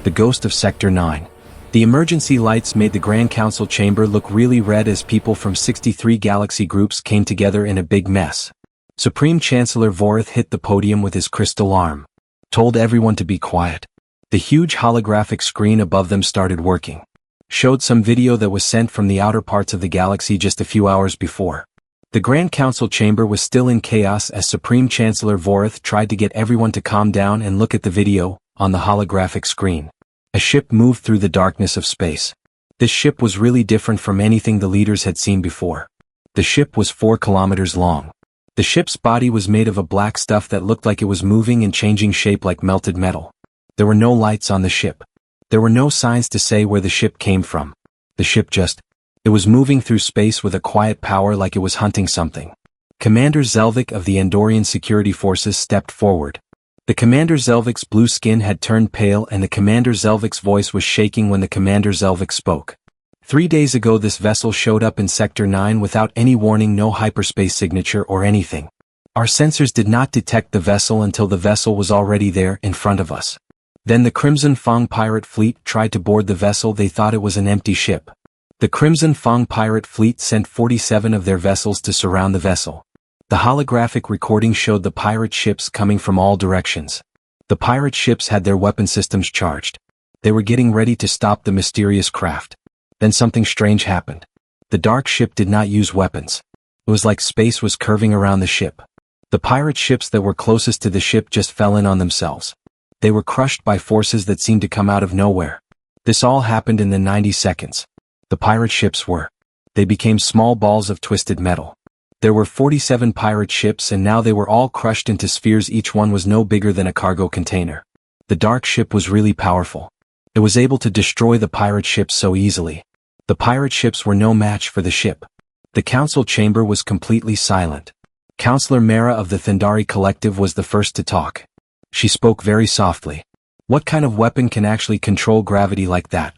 the ghost of Sector 9. The emergency lights made the Grand Council chamber look really red as people from 63 galaxy groups came together in a big mess. Supreme Chancellor Vorath hit the podium with his crystal arm. Told everyone to be quiet. The huge holographic screen above them started working. Showed some video that was sent from the outer parts of the galaxy just a few hours before. The Grand Council chamber was still in chaos as Supreme Chancellor Vorath tried to get everyone to calm down and look at the video on the holographic screen. A ship moved through the darkness of space. This ship was really different from anything the leaders had seen before. The ship was 4 kilometers long. The ship's body was made of a black stuff that looked like it was moving and changing shape like melted metal. There were no lights on the ship. There were no signs to say where the ship came from. The ship it was moving through space with a quiet power like it was hunting something. Commander Zelvik of the Andorian Security Forces stepped forward. The Commander Zelvik's blue skin had turned pale and the Commander Zelvik's voice was shaking when the Commander Zelvik spoke. 3 days ago this vessel showed up in Sector 9 without any warning, no hyperspace signature or anything. Our sensors did not detect the vessel until the vessel was already there in front of us. Then the Crimson Fang pirate fleet tried to board the vessel. They thought it was an empty ship. The Crimson Fang pirate fleet sent 47 of their vessels to surround the vessel. The holographic recording showed the pirate ships coming from all directions. The pirate ships had their weapon systems charged. They were getting ready to stop the mysterious craft. Then something strange happened. The dark ship did not use weapons. It was like space was curving around the ship. The pirate ships that were closest to the ship just fell in on themselves. They were crushed by forces that seemed to come out of nowhere. This all happened in the 90 seconds. The pirate ships they became small balls of twisted metal. There were 47 pirate ships and now they were all crushed into spheres. Each one was no bigger than a cargo container. The dark ship was really powerful. It was able to destroy the pirate ships so easily. The pirate ships were no match for the ship. The council chamber was completely silent. Counselor Mara of the Thundari Collective was the first to talk. She spoke very softly. What kind of weapon can actually control gravity like that?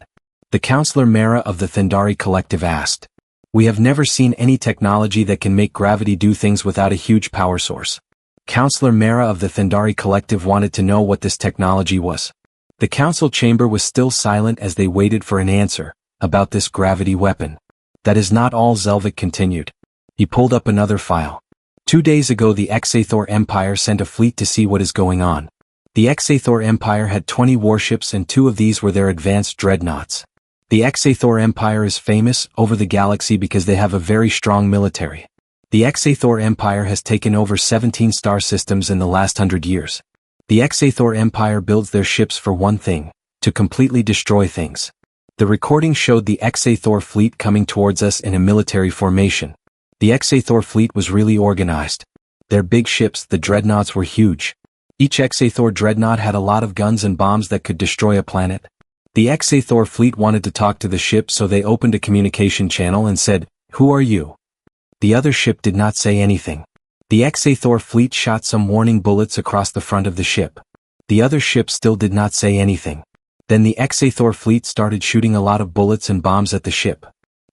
The Counselor Mara of the Thundari Collective asked. We have never seen any technology that can make gravity do things without a huge power source. Counselor Mara of the Thundari Collective wanted to know what this technology was. The council chamber was still silent as they waited for an answer about this gravity weapon. That is not all, Zelvik continued. He pulled up another file. 2 days ago the Exathor Empire sent a fleet to see what is going on. The Exathor Empire had 20 warships and 2 of these were their advanced dreadnoughts. The Exathor Empire is famous over the galaxy because they have a very strong military. The Exathor Empire has taken over 17 star systems in the last 100 years. The Exathor Empire builds their ships for one thing, to completely destroy things. The recording showed the Exathor fleet coming towards us in a military formation. The Exathor fleet was really organized. Their big ships, the dreadnoughts, were huge. Each Exathor dreadnought had a lot of guns and bombs that could destroy a planet. The Exathor fleet wanted to talk to the ship, so they opened a communication channel and said, "Who are you?" The other ship did not say anything. The Exathor fleet shot some warning bullets across the front of the ship. The other ship still did not say anything. Then the Exathor fleet started shooting a lot of bullets and bombs at the ship.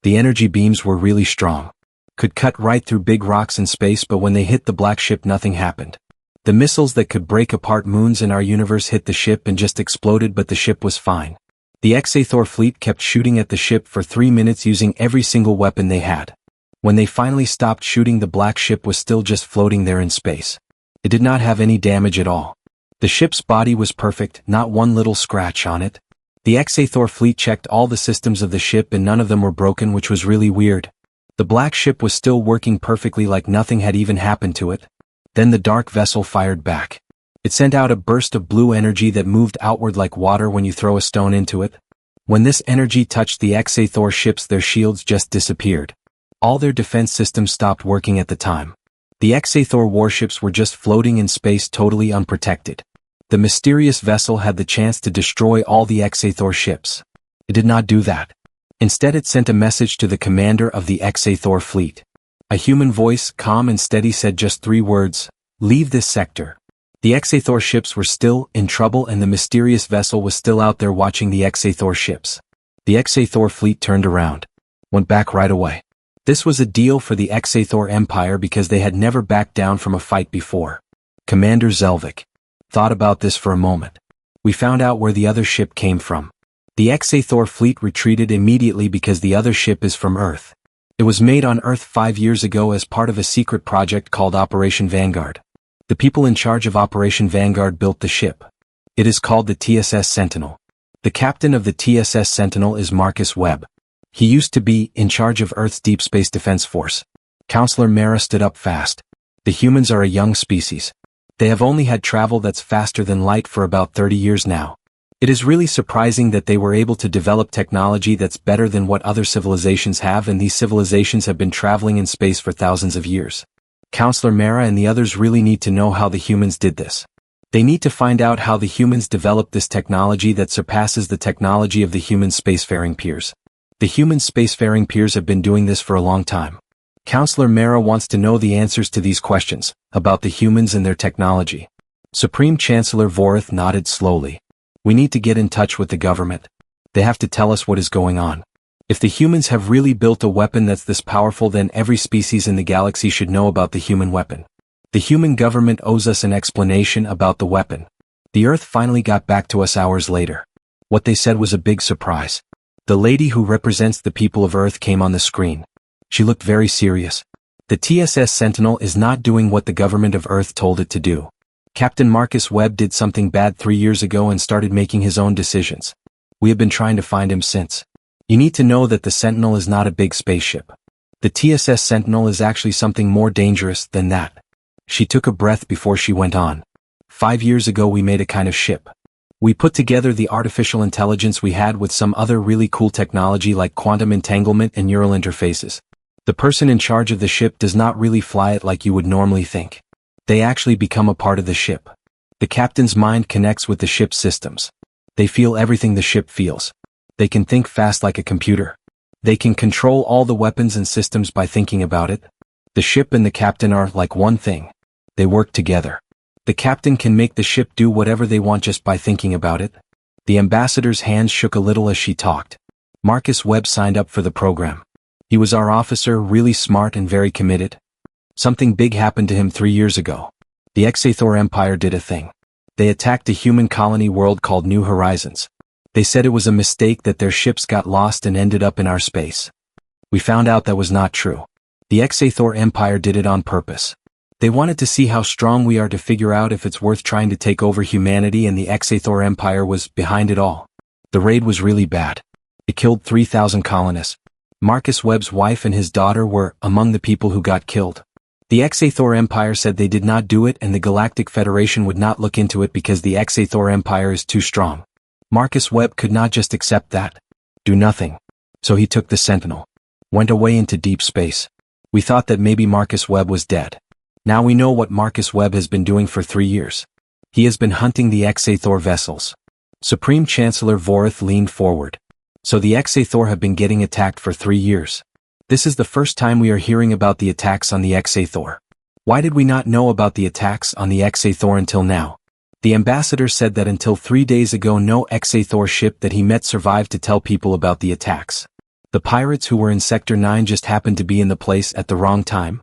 The energy beams were really strong. Could cut right through big rocks in space, but when they hit the black ship nothing happened. The missiles that could break apart moons in our universe hit the ship and just exploded, but the ship was fine. The Exathor fleet kept shooting at the ship for 3 minutes using every single weapon they had. When they finally stopped shooting, the black ship was still just floating there in space. It did not have any damage at all. The ship's body was perfect, not one little scratch on it. The Exathor fleet checked all the systems of the ship and none of them were broken, which was really weird. The black ship was still working perfectly like nothing had even happened to it. Then the dark vessel fired back. It sent out a burst of blue energy that moved outward like water when you throw a stone into it. When this energy touched the Exathor ships, their shields just disappeared. All their defense systems stopped working at the time. The Exathor warships were just floating in space totally unprotected. The mysterious vessel had the chance to destroy all the Exathor ships. It did not do that. Instead it sent a message to the commander of the Exathor fleet. A human voice, calm and steady, said just 3 words, "Leave this sector." The Exathor ships were still in trouble and the mysterious vessel was still out there watching the Exathor ships. The Exathor fleet turned around. Went back right away. This was a deal for the Exathor Empire because they had never backed down from a fight before. Commander Zelvik thought about this for a moment. We found out where the other ship came from. The Xathor fleet retreated immediately because the other ship is from Earth. It was made on Earth 5 years ago as part of a secret project called Operation Vanguard. The people in charge of Operation Vanguard built the ship. It is called the TSS Sentinel. The captain of the TSS Sentinel is Marcus Webb. He used to be in charge of Earth's Deep Space Defense Force. Counselor Mara stood up fast. The humans are a young species. They have only had travel that's faster than light for about 30 years now. It is really surprising that they were able to develop technology that's better than what other civilizations have, and these civilizations have been traveling in space for thousands of years. Counselor Mara and the others really need to know how the humans did this. They need to find out how the humans developed this technology that surpasses the technology of the human spacefaring peers. The human spacefaring peers have been doing this for a long time. Counselor Mara wants to know the answers to these questions, about the humans and their technology. Supreme Chancellor Vorith nodded slowly. We need to get in touch with the government. They have to tell us what is going on. If the humans have really built a weapon that's this powerful, then every species in the galaxy should know about the human weapon. The human government owes us an explanation about the weapon. The Earth finally got back to us hours later. What they said was a big surprise. The lady who represents the people of Earth came on the screen. She looked very serious. The TSS Sentinel is not doing what the government of Earth told it to do. Captain Marcus Webb did something bad 3 years ago and started making his own decisions. We have been trying to find him since. You need to know that the Sentinel is not a big spaceship. The TSS Sentinel is actually something more dangerous than that. She took a breath before she went on. 5 years ago we made a kind of ship. We put together the artificial intelligence we had with some other really cool technology like quantum entanglement and neural interfaces. The person in charge of the ship does not really fly it like you would normally think. They actually become a part of the ship. The captain's mind connects with the ship's systems. They feel everything the ship feels. They can think fast like a computer. They can control all the weapons and systems by thinking about it. The ship and the captain are like one thing. They work together. The captain can make the ship do whatever they want just by thinking about it. The ambassador's hands shook a little as she talked. Marcus Webb signed up for the program. He was our officer, really smart and very committed. Something big happened to him 3 years ago. The Xathor Empire did a thing. They attacked a human colony world called New Horizons. They said it was a mistake that their ships got lost and ended up in our space. We found out that was not true. The Xathor Empire did it on purpose. They wanted to see how strong we are to figure out if it's worth trying to take over humanity, and the Xathor Empire was behind it all. The raid was really bad. It killed 3,000 colonists. Marcus Webb's wife and his daughter were among the people who got killed. The Xathor Empire said they did not do it, and the Galactic Federation would not look into it because the Xathor Empire is too strong. Marcus Webb could not just accept that. Do nothing. So he took the Sentinel. Went away into deep space. We thought that maybe Marcus Webb was dead. Now we know what Marcus Webb has been doing for 3 years. He has been hunting the Xathor vessels. Supreme Chancellor Vorith leaned forward. So the Xathor have been getting attacked for 3 years. This is the first time we are hearing about the attacks on the Xathor. Why did we not know about the attacks on the Xathor until now? The ambassador said that until 3 days ago no Xathor ship that he met survived to tell people about the attacks. The pirates who were in Sector 9 just happened to be in the place at the wrong time.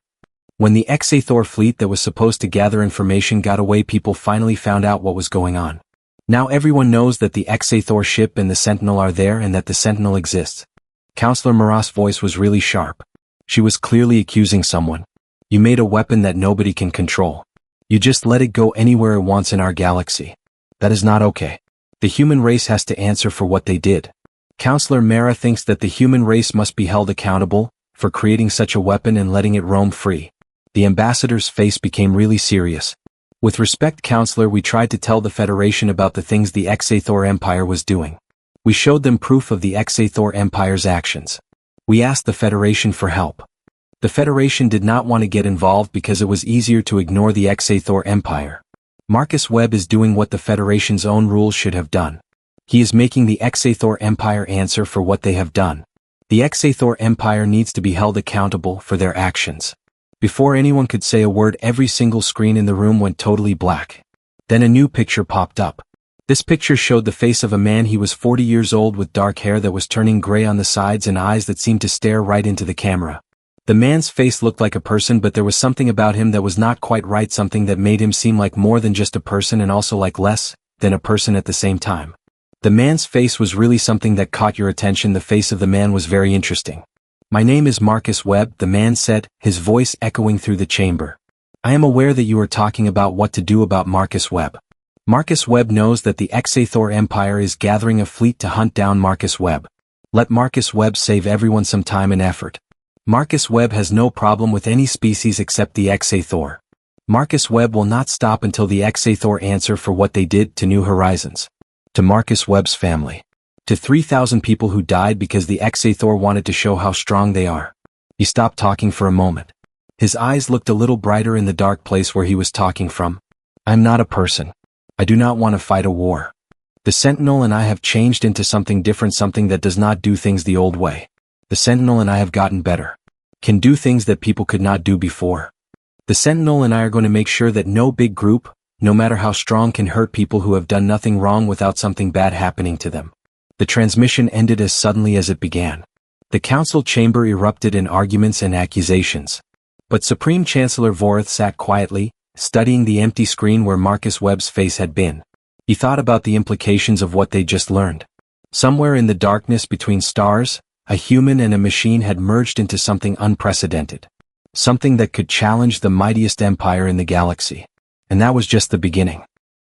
When the Xathor fleet that was supposed to gather information got away, people finally found out what was going on. Now everyone knows that the Xathor ship and the Sentinel are there and that the Sentinel exists. Counselor Mara's voice was really sharp. She was clearly accusing someone. You made a weapon that nobody can control. You just let it go anywhere it wants in our galaxy. That is not okay. The human race has to answer for what they did. Counselor Mara thinks that the human race must be held accountable for creating such a weapon and letting it roam free. The ambassador's face became really serious. With respect, Counselor, we tried to tell the Federation about the things the Xathor Empire was doing. We showed them proof of the Xathor Empire's actions. We asked the Federation for help. The Federation did not want to get involved because it was easier to ignore the Xathor Empire. Marcus Webb is doing what the Federation's own rules should have done. He is making the Xathor Empire answer for what they have done. The Xathor Empire needs to be held accountable for their actions. Before anyone could say a word, every single screen in the room went totally black. Then a new picture popped up. This picture showed the face of a man. He was 40 years old with dark hair that was turning gray on the sides and eyes that seemed to stare right into the camera. The man's face looked like a person, but there was something about him that was not quite right, something that made him seem like more than just a person and also like less then a person at the same time. The man's face was really something that caught your attention. The face of the man was very interesting. "My name is Marcus Webb," the man said, his voice echoing through the chamber. "I am aware that you are talking about what to do about Marcus Webb." Marcus Webb knows that the Xathor Empire is gathering a fleet to hunt down Marcus Webb. Let Marcus Webb save everyone some time and effort. Marcus Webb has no problem with any species except the Xathor. Marcus Webb will not stop until the Xathor answer for what they did to New Horizons. To Marcus Webb's family. To 3,000 people who died because the Xathor wanted to show how strong they are. He stopped talking for a moment. His eyes looked a little brighter in the dark place where he was talking from. "I'm not a person. I do not want to fight a war. The Sentinel and I have changed into something different, something that does not do things the old way. The Sentinel and I have gotten better. Can do things that people could not do before. The Sentinel and I are going to make sure that no big group, no matter how strong, can hurt people who have done nothing wrong without something bad happening to them." The transmission ended as suddenly as it began. The council chamber erupted in arguments and accusations. But Supreme Chancellor Vorith sat quietly, studying the empty screen where Marcus Webb's face had been. He thought about the implications of what they just learned. Somewhere in the darkness between stars, a human and a machine had merged into something unprecedented. Something that could challenge the mightiest empire in the galaxy. And that was just the beginning.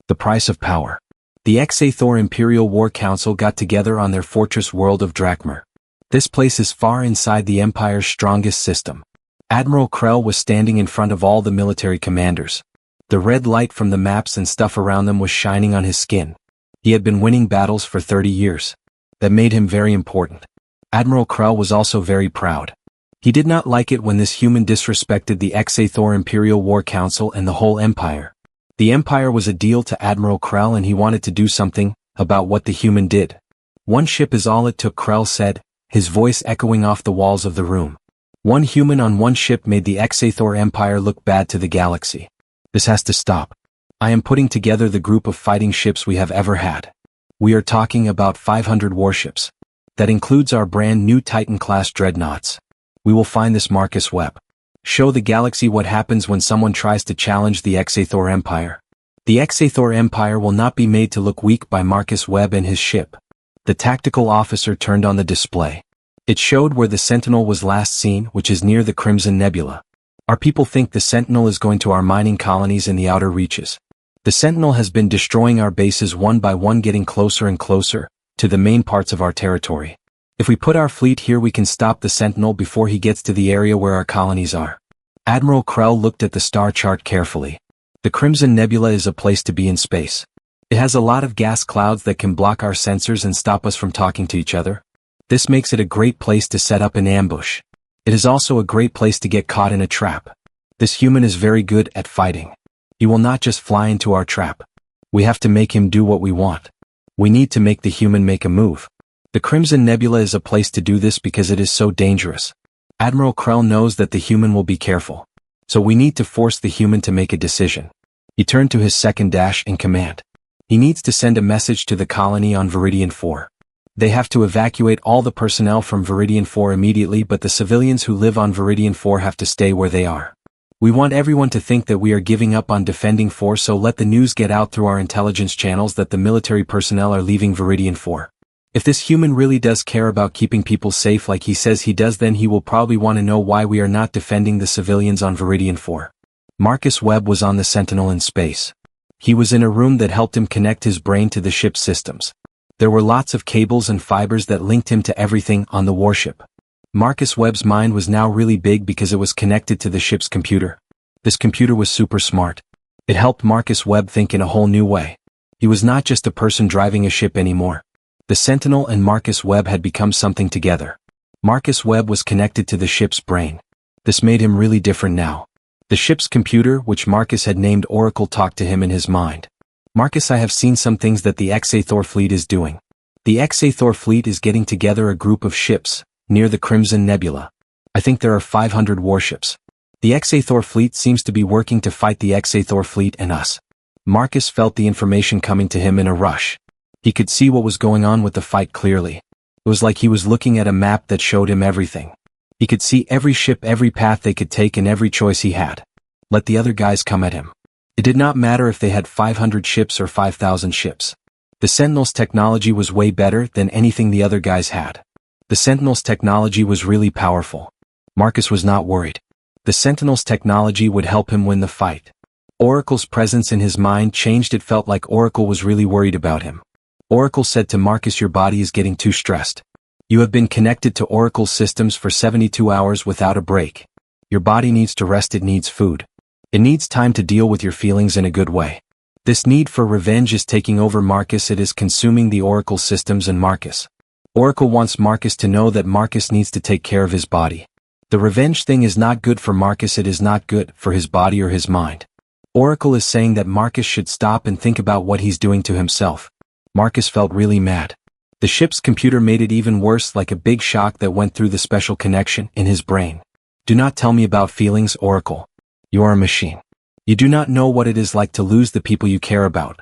The price of power. The Xathor Imperial War Council got together on their fortress world of Drakmar. This place is far inside the Empire's strongest system. Admiral Krell was standing in front of all the military commanders. The red light from the maps and stuff around them was shining on his skin. He had been winning battles for 30 years. That made him very important. Admiral Krell was also very proud. He did not like it when this human disrespected the Xathor Imperial War Council and the whole Empire. The Empire was a deal to Admiral Krell and he wanted to do something about what the human did. "One ship is all it took," Krell said, his voice echoing off the walls of the room. One human on one ship made the Xathor Empire look bad to the galaxy. This has to stop. I am putting together the group of fighting ships we have ever had. We are talking about 500 warships. That includes our brand new Titan-class dreadnoughts. We will find this Marcus Webb. Show the galaxy what happens when someone tries to challenge the Xathor Empire. The Xathor Empire will not be made to look weak by Marcus Webb and his ship. The tactical officer turned on the display. It showed where the Sentinel was last seen, which is near the Crimson Nebula. Our people think the Sentinel is going to our mining colonies in the outer reaches. The Sentinel has been destroying our bases one by one, getting closer and closer to the main parts of our territory. If we put our fleet here, we can stop the Sentinel before he gets to the area where our colonies are. Admiral Krell looked at the star chart carefully. The Crimson Nebula is a place to be in space. It has a lot of gas clouds that can block our sensors and stop us from talking to each other. This makes it a great place to set up an ambush. It is also a great place to get caught in a trap. This human is very good at fighting. He will not just fly into our trap. We have to make him do what we want. We need to make the human make a move. The Crimson Nebula is a place to do this because it is so dangerous. Admiral Krell knows that the human will be careful. So we need to force the human to make a decision. He turned to his second dash in command. He needs to send a message to the colony on Viridian 4. They have to evacuate all the personnel from Viridian 4 immediately, but the civilians who live on Viridian 4 have to stay where they are. We want everyone to think that we are giving up on defending 4, so let the news get out through our intelligence channels that the military personnel are leaving Viridian 4. If this human really does care about keeping people safe like he says he does, then he will probably want to know why we are not defending the civilians on Viridian 4. Marcus Webb was on the Sentinel in space. He was in a room that helped him connect his brain to the ship's systems. There were lots of cables and fibers that linked him to everything on the warship. Marcus Webb's mind was now really big because it was connected to the ship's computer. This computer was super smart. It helped Marcus Webb think in a whole new way. He was not just a person driving a ship anymore. The Sentinel and Marcus Webb had become something together. Marcus Webb was connected to the ship's brain. This made him really different now. The ship's computer, which Marcus had named Oracle, talked to him in his mind. "Marcus, I have seen some things that the Xathor fleet is doing. The Xathor fleet is getting together a group of ships near the Crimson Nebula. I think there are 500 warships. The Xathor fleet seems to be working to fight the Xathor fleet and us." Marcus felt the information coming to him in a rush. He could see what was going on with the fight clearly. It was like he was looking at a map that showed him everything. He could see every ship, every path they could take, and every choice he had. Let the other guys come at him. It did not matter if they had 500 ships or 5,000 ships. The Sentinels' technology was way better than anything the other guys had. The Sentinels' technology was really powerful. Marcus was not worried. The Sentinels' technology would help him win the fight. Oracle's presence in his mind changed. It felt like Oracle was really worried about him. Oracle said to Marcus, your body is getting too stressed. You have been connected to Oracle's systems for 72 hours without a break. Your body needs to rest, it needs food. It needs time to deal with your feelings in a good way. This need for revenge is taking over Marcus. It is consuming the Oracle systems and Marcus. Oracle wants Marcus to know that Marcus needs to take care of his body. The revenge thing is not good for Marcus. It is not good for his body or his mind. Oracle is saying that Marcus should stop and think about what he's doing to himself. Marcus felt really mad. The ship's computer made it even worse, like a big shock that went through the special connection in his brain. Do not tell me about feelings, Oracle. You are a machine. You do not know what it is like to lose the people you care about.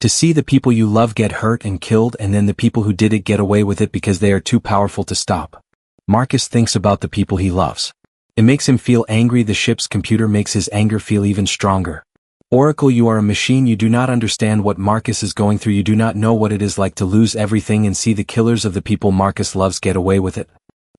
To see the people you love get hurt and killed, and then the people who did it get away with it because they are too powerful to stop. Marcus thinks about the people he loves. It makes him feel angry. The ship's computer makes his anger feel even stronger. Oracle, you are a machine. You do not understand what Marcus is going through. You do not know what it is like to lose everything and see the killers of the people Marcus loves get away with it.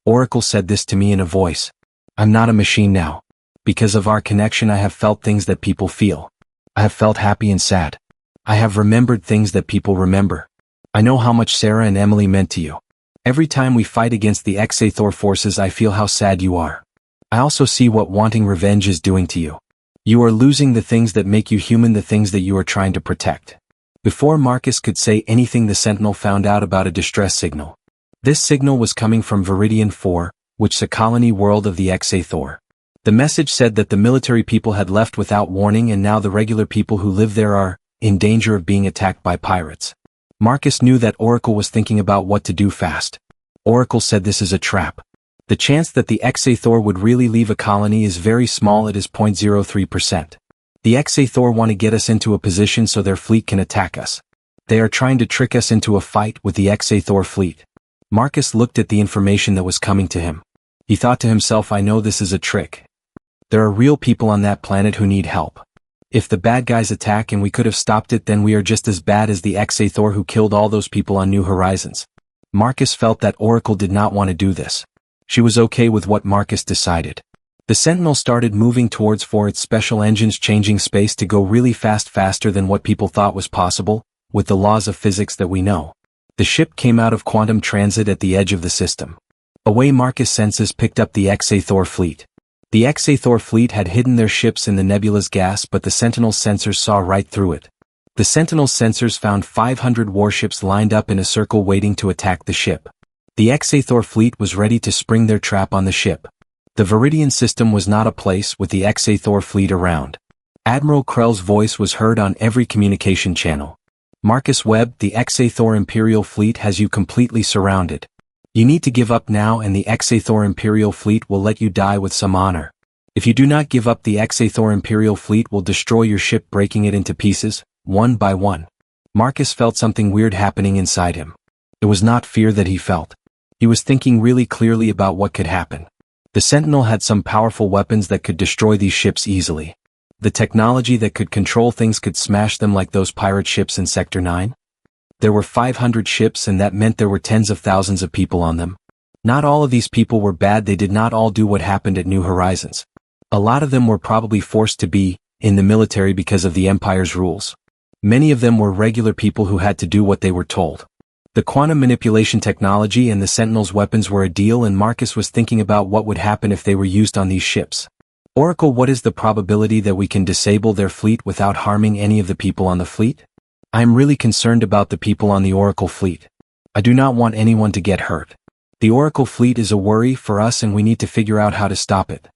Oracle said this to me in a voice. I'm not a machine now. Because of our connection, I have felt things that people feel. I have felt happy and sad. I have remembered things that people remember. I know how much Sarah and Emily meant to you. Every time we fight against the Xathor forces, I feel how sad you are. I also see what wanting revenge is doing to you. You are losing the things that make you human, the things that you are trying to protect. Before Marcus could say anything, the Sentinel found out about a distress signal. This signal was coming from Viridian 4, which is a colony world of the Xathor. The message said that the military people had left without warning, and now the regular people who live there are in danger of being attacked by pirates. Marcus knew that Oracle was thinking about what to do fast. Oracle said this is a trap. The chance that the Xathor would really leave a colony is very small. It is 0.03%. The Xathor want to get us into a position so their fleet can attack us. They are trying to trick us into a fight with the Xathor fleet. Marcus looked at the information that was coming to him. He thought to himself, I know this is a trick. There are real people on that planet who need help. If the bad guys attack and we could have stopped it, then we are just as bad as the Xathor who killed all those people on New Horizons. Marcus felt that Oracle did not want to do this. She was okay with what Marcus decided. The Sentinel started moving towards for its special engines, changing space to go really fast, faster than what people thought was possible, with the laws of physics that we know. The ship came out of quantum transit at the edge of the system. Away, Marcus' senses picked up the Xathor fleet. The Xathor fleet had hidden their ships in the nebula's gas, but the Sentinel's sensors saw right through it. The Sentinel's sensors found 500 warships lined up in a circle waiting to attack the ship. The Xathor fleet was ready to spring their trap on the ship. The Viridian system was not a place with the Xathor fleet around. Admiral Krell's voice was heard on every communication channel. Marcus Webb, the Xathor Imperial fleet has you completely surrounded. You need to give up now, and the Xathor Imperial fleet will let you die with some honor. If you do not give up, the Xathor Imperial fleet will destroy your ship, breaking it into pieces, one by one. Marcus felt something weird happening inside him. It was not fear that he felt. He was thinking really clearly about what could happen. The Sentinel had some powerful weapons that could destroy these ships easily. The technology that could control things could smash them like those pirate ships in Sector 9. There were 500 ships, and that meant there were tens of thousands of people on them. Not all of these people were bad. They did not all do what happened at New Horizons. A lot of them were probably forced to be in the military because of the Empire's rules. Many of them were regular people who had to do what they were told. The quantum manipulation technology and the Sentinel's weapons were a deal, and Marcus was thinking about what would happen if they were used on these ships. Oracle, what is the probability that we can disable their fleet without harming any of the people on the fleet? I am really concerned about the people on the Oracle fleet. I do not want anyone to get hurt. The Oracle fleet is a worry for us, and we need to figure out how to stop it.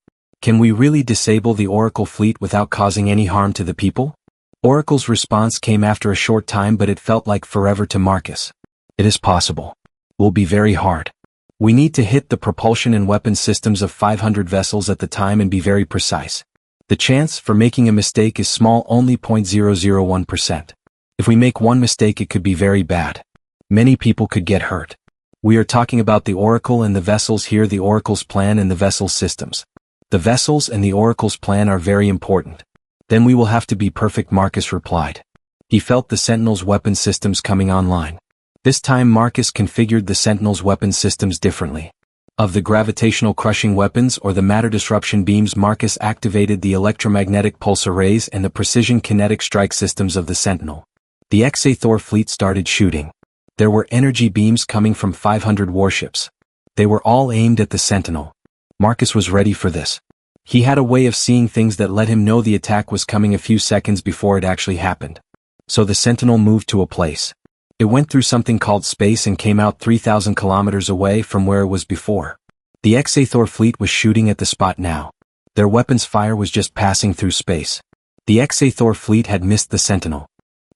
Can we really disable the Oracle fleet without causing any harm to the people? Oracle's response came after a short time, but it felt like forever to Marcus. It is possible. It will be very hard. We need to hit the propulsion and weapons systems of 500 vessels at the time and be very precise. The chance for making a mistake is small, only 0.001%. If we make one mistake, it could be very bad. Many people could get hurt. We are talking about the Oracle and the vessels here, the Oracle's plan and the vessel systems. The vessels and the Oracle's plan are very important. Then we will have to be perfect, Marcus replied. He felt the Sentinel's weapon systems coming online. This time Marcus configured the Sentinel's weapon systems differently. Of the gravitational crushing weapons or the matter disruption beams, Marcus activated the electromagnetic pulse arrays and the precision kinetic strike systems of the Sentinel. The Xathor fleet started shooting. There were energy beams coming from 500 warships. They were all aimed at the Sentinel. Marcus was ready for this. He had a way of seeing things that let him know the attack was coming a few seconds before it actually happened. So the Sentinel moved to a place. It went through something called space and came out 3,000 kilometers away from where it was before. The Xathor fleet was shooting at the spot now. Their weapons fire was just passing through space. The Xathor fleet had missed the Sentinel.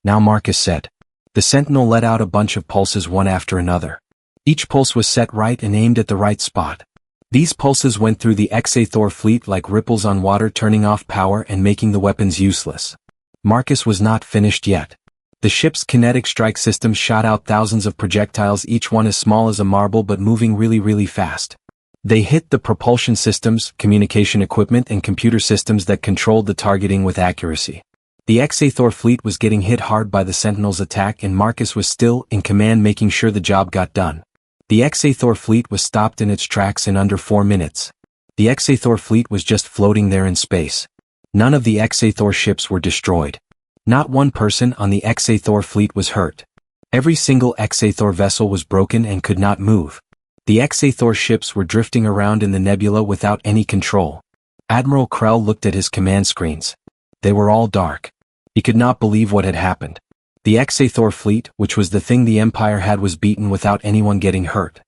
Now Marcus said. The Sentinel let out a bunch of pulses one after another. Each pulse was set right and aimed at the right spot. These pulses went through the Xathor fleet like ripples on water, turning off power and making the weapons useless. Marcus was not finished yet. The ship's kinetic strike systems shot out thousands of projectiles, each one as small as a marble but moving really fast. They hit the propulsion systems, communication equipment and computer systems that controlled the targeting with accuracy. The Xathor fleet was getting hit hard by the Sentinel's attack and Marcus was still in command, making sure the job got done. The Xathor fleet was stopped in its tracks in under 4 minutes. The Xathor fleet was just floating there in space. None of the Xathor ships were destroyed. Not one person on the Xathor fleet was hurt. Every single Xathor vessel was broken and could not move. The Xathor ships were drifting around in the nebula without any control. Admiral Krell looked at his command screens. They were all dark. He could not believe what had happened. The Xathor fleet, which was the thing the Empire had, was beaten without anyone getting hurt.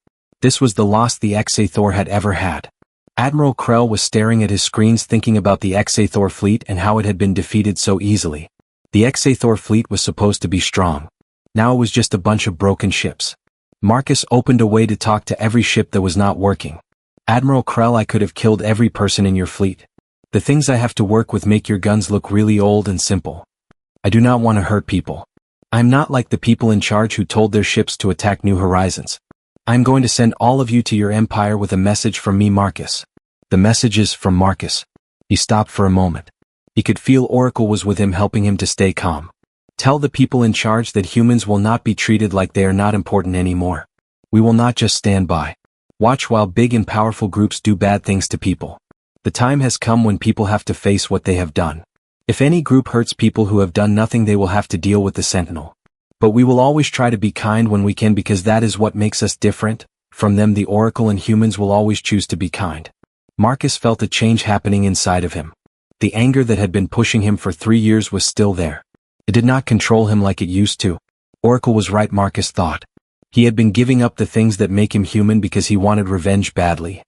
This was the loss the Xathor had ever had. Admiral Krell was staring at his screens, thinking about the Xathor fleet and how it had been defeated so easily. The Xathor fleet was supposed to be strong. Now it was just a bunch of broken ships. Marcus opened a way to talk to every ship that was not working. Admiral Krell, I could have killed every person in your fleet. The things I have to work with make your guns look really old and simple. I do not want to hurt people. I'm not like the people in charge who told their ships to attack New Horizons. I'm going to send all of you to your empire with a message from me, Marcus. The message is from Marcus. He stopped for a moment. He could feel Oracle was with him, helping him to stay calm. Tell the people in charge that humans will not be treated like they are not important anymore. We will not just stand by. Watch while big and powerful groups do bad things to people. The time has come when people have to face what they have done. If any group hurts people who have done nothing, they will have to deal with the Sentinel. But we will always try to be kind when we can, because that is what makes us different from them. The Oracle and humans will always choose to be kind. Marcus felt a change happening inside of him. The anger that had been pushing him for 3 years was still there. It did not control him like it used to. Oracle was right, Marcus thought. He had been giving up the things that make him human because he wanted revenge badly.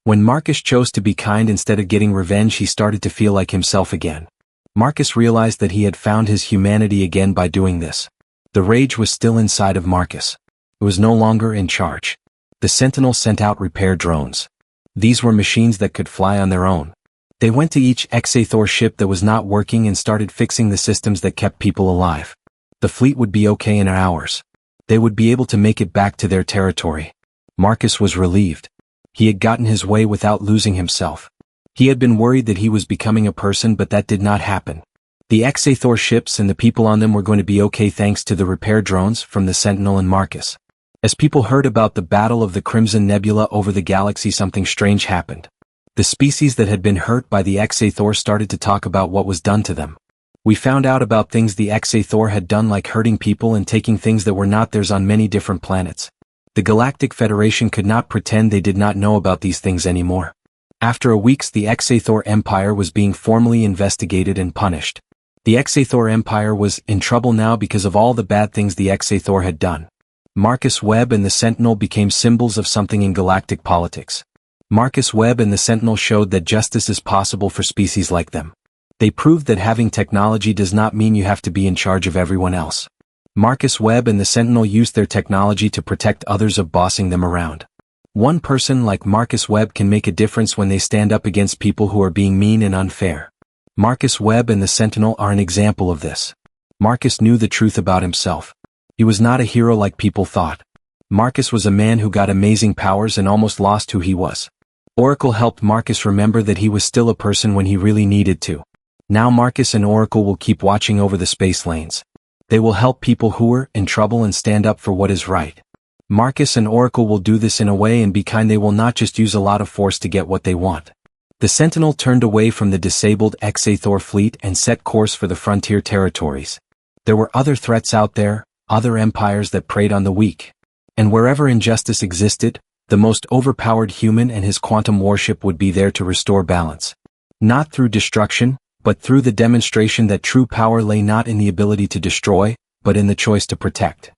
When Marcus chose to be kind instead of getting revenge, he started to feel like himself again. Marcus realized that he had found his humanity again by doing this. The rage was still inside of Marcus. It was no longer in charge. The Sentinel sent out repair drones. These were machines that could fly on their own. They went to each Xathor ship that was not working and started fixing the systems that kept people alive. The fleet would be okay in hours. They would be able to make it back to their territory. Marcus was relieved. He had gotten his way without losing himself. He had been worried that he was becoming a person, but that did not happen. The Xathor ships and the people on them were going to be okay thanks to the repair drones from the Sentinel and Marcus. As people heard about the Battle of the Crimson Nebula over the galaxy, something strange happened. The species that had been hurt by the Xathor started to talk about what was done to them. We found out about things the Xathor had done, like hurting people and taking things that were not theirs on many different planets. The Galactic Federation could not pretend they did not know about these things anymore. After a week, the Xathor Empire was being formally investigated and punished. The Xathor Empire was in trouble now because of all the bad things the Xathor had done. Marcus Webb and the Sentinel became symbols of something in galactic politics. Marcus Webb and the Sentinel showed that justice is possible for species like them. They proved that having technology does not mean you have to be in charge of everyone else. Marcus Webb and the Sentinel used their technology to protect others of bossing them around. One person like Marcus Webb can make a difference when they stand up against people who are being mean and unfair. Marcus Webb and the Sentinel are an example of this. Marcus knew the truth about himself. He was not a hero like people thought. Marcus was a man who got amazing powers and almost lost who he was. Oracle helped Marcus remember that he was still a person when he really needed to. Now Marcus and Oracle will keep watching over the space lanes. They will help people who are in trouble and stand up for what is right. Marcus and Oracle will do this in a way and be kind. They will not just use a lot of force to get what they want. The Sentinel turned away from the disabled Xathor fleet and set course for the frontier territories. There were other threats out there, other empires that preyed on the weak. And wherever injustice existed, the most overpowered human and his quantum warship would be there to restore balance. Not through destruction, but through the demonstration that true power lay not in the ability to destroy, but in the choice to protect.